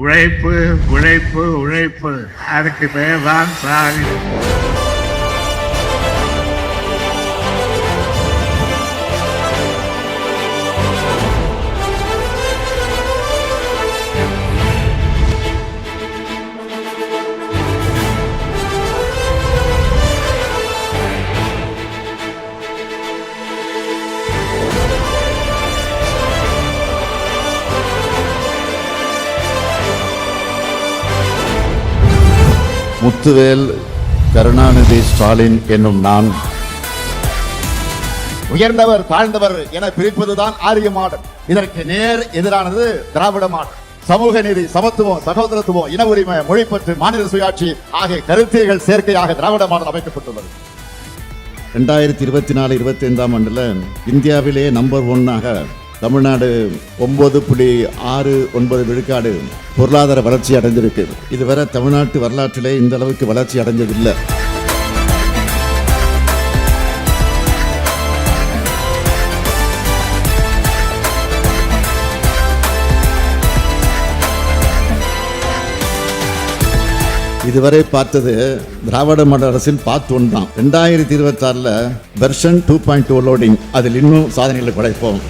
உழைப்பு உழைப்பு உழைப்பு, அதுக்கு பேர் தான் சாதி. முத்துவேல் கருணாநிதி ஸ்டாலின் என்னும் நான் உயர்ந்தவர் தாழ்ந்தவர் என பிரிப்பதுதான் ஆரிய மாடல். இதற்கு நேர் எதிரானது திராவிட மாடல். சமூக நீதி, சமத்துவம், சகோதரத்துவம், இன உரிமை, மொழிப்பற்று, மாநில சுயாட்சி ஆகிய கருத்தியல் சேர்க்கையாக திராவிட மாடல் அமைக்கப்பட்டுள்ளது. 2024-25 ஆண்டுல இந்தியாவிலே நம்பர் 1 தமிழ்நாடு 9.69 விழுக்காடு பொருளாதார வளர்ச்சி அடைந்திருக்கு. இதுவரை தமிழ்நாட்டு வரலாற்றிலே இந்த அளவுக்கு வளர்ச்சி அடைஞ்சதில்லை. இதுவரை பார்த்தது திராவிட மாடல் அரசின் பார்ட் 1 தான். 2026 வெர்ஷன் 2.0 லோடிங். அதில் இன்னும் சாதனைகளை படைப்போம்.